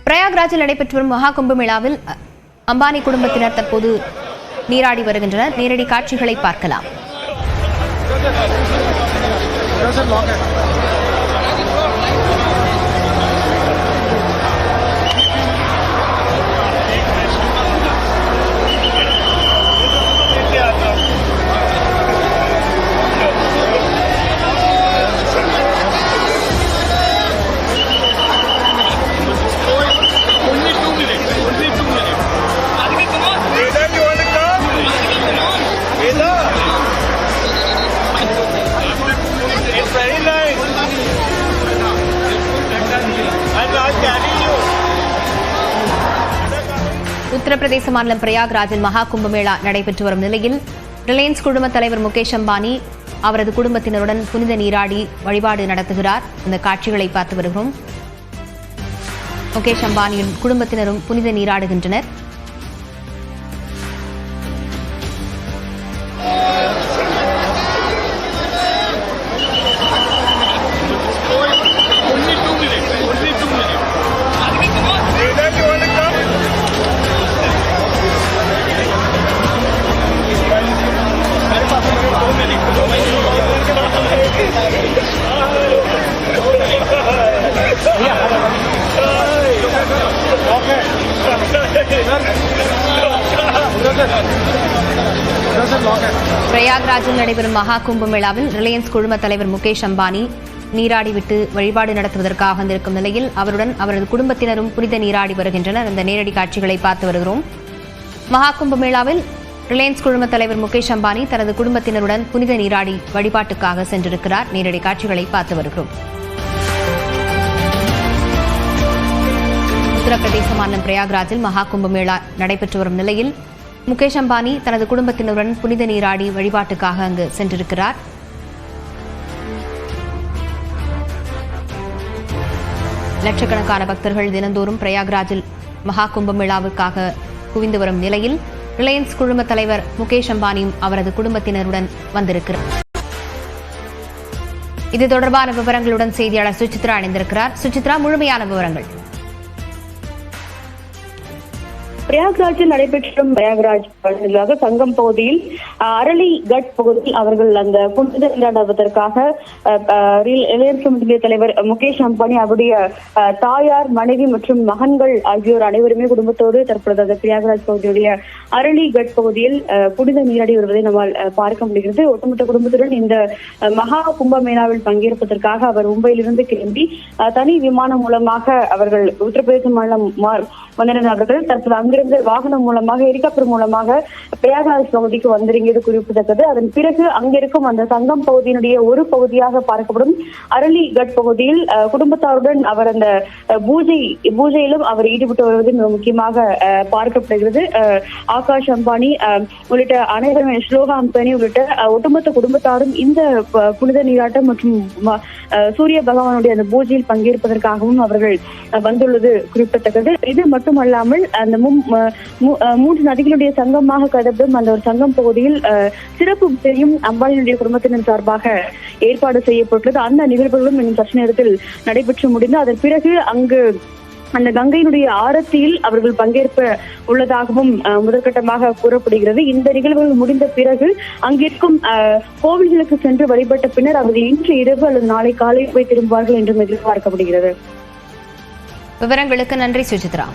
பிரயாக்ராஜில் நடைபெற்று வரும் மகா கும்பமேளாவில் அம்பானி குடும்பத்தினர் தற்போது நீராடி வருகின்றனர். நேரடி காட்சிகளை பார்க்கலாம். உத்தரப்பிரதேச மாநிலம் பிரயாக்ராஜில் மகா கும்பமேளா நடைபெற்று வரும் நிலையில் ரிலையன்ஸ் குழும தலைவர் முகேஷ் அம்பானி அவரது குடும்பத்தினருடன் புனித நீராடி வழிபாடு நடத்துகிறார். இந்த காட்சிகளை பார்த்து வருகிறோம். முகேஷ் அம்பானியின் குடும்பத்தினரும் புனித நீராடுகின்றனர். பிரயாக்ராஜில் நடைபெறும் மகா கும்பமேளாவில் ரிலையன்ஸ் குழும தலைவர் முகேஷ் அம்பானி நீராடிவிட்டு வழிபாடு நடத்துவதற்காக வந்திருக்கும் நிலையில் அவருடன் அவரது குடும்பத்தினரும் புனித நீராடி வருகின்றனர். அந்த நேரடி காட்சிகளை பார்த்து வருகிறோம். மகா கும்பமேளாவில் ரிலையன்ஸ் குழும தலைவர் முகேஷ் அம்பானி தனது குடும்பத்தினருடன் புனித நீராடி வழிபாட்டுக்காக சென்றிருக்கிறார். நேரடி காட்சிகளை பார்த்து வருகிறோம். உத்தரப்பிரதேச மாநிலம் பிரயாக்ராஜில் மகா கும்பமேளா நடைபெற்று வரும் நிலையில் முகேஷ் அம்பானி தனது குடும்பத்தினருடன் புனித நீராடி வழிபாட்டுக்காக அங்கு சென்றிருக்கிறார். லட்சக்கணக்கான பக்தர்கள் தினந்தோறும் பிரயாக்ராஜில் மகா கும்பமேளாவுக்காக குவிந்து வரும் நிலையில் ரிலையன்ஸ் குழும தலைவர் முகேஷ் அம்பானியும் அவரது குடும்பத்தினருடன் வந்திருக்கிறார். இது தொடர்பான விவரங்களுடன் செய்தியாளர் சுசித்ரா இணைந்திருக்கிறார். சுசித்ரா, முழுமையான விவரங்கள். பிரயாக்ராஜில் நடைபெற்றும் பிரயாக்ராஜ் சங்கம் பகுதியில் அரளி கட் பகுதியில் அவர்கள் அந்த புனித நீராடுவதற்காக ரிலையன்ஸ் கமிட்டி தலைவர் முகேஷ் அம்பானி அவருடைய தாயார், மனைவி மற்றும் மகன்கள் ஆகியோர் அனைவருமே குடும்பத்தோடு தற்பொழுது அந்த பிரயாக்ராஜ் பகுதியுடைய அரளி கட் பகுதியில் புனித நீராடி வருவதை நம்மால் பார்க்க முடிகிறது. ஒட்டுமொத்த குடும்பத்துடன் இந்த மகா கும்பமேளாவில் பங்கேற்பதற்காக அவர் மும்பையிலிருந்து கிளம்பி தனி விமானம் மூலமாக அவர்கள் உத்தரப்பிரதேச மாநிலம் வந்தனர். அவர்கள் தற்போது அங்கிருந்து வாகனம் மூலமாக, ஹெலிகாப்டர் மூலமாக பிரயாக்ராஜ் பகுதிக்கு வந்திறங்கியது குறிப்பிடத்தக்கது. அதன் பிறகு அங்கிருக்கும் அந்த சங்கம் பகுதியினுடைய ஒரு பகுதியாக பார்க்கப்படும் அரளி கட் பகுதியில் குடும்பத்தாருடன் அவர் அந்த பூஜையிலும் அவர் ஈடுபட்டு வருவது மிக முக்கியமாக பார்க்கப்படுகிறது. ஆகாஷ் அம்பானி உள்ளிட்ட அனைவரும், ஸ்லோகா அம்பானி உள்ளிட்ட ஒட்டுமொத்த குடும்பத்தாரும் இந்த புனித நீராட்டம் மற்றும் சூரிய பகவானுடைய அந்த பூஜையில் பங்கேற்பதற்காகவும் அவர்கள் வந்துள்ளது குறிப்பிடத்தக்கது. இது மட்டுமல்லாமல் அந்த 3 நதிகளுடைய சங்கமாக கருதப்படும் அந்த ஒரு சங்கம் பகுதியில் சிறப்பு பூஜையும் அம்பானியுடைய குடும்பத்தினர் சார்பாக ஏற்பாடு செய்யப்பட்டுள்ளது. அந்த நிகழ்வுகளும் இன்னும் சற்று நேரத்தில் நடைபெற்று முடிந்து அதன் பிறகு அங்கு அந்த கங்கையினுடைய ஆரத்தியில் அவர்கள் பங்கேற்ப உள்ளதாகவும் முதற்கட்டமாக கூறப்படுகிறது. இந்த நிகழ்வுகள் முடிந்த பிறகு அங்கிருக்கும் கோவில்களுக்கு சென்று வழிபட்ட பின்னர் அவர்கள் இன்று இரவு அல்லது நாளை காலை போய் திரும்புவார்கள் என்றும் எதிர்பார்க்கப்படுகிறது. விவரங்களுக்கு நன்றி சுசித்ரா.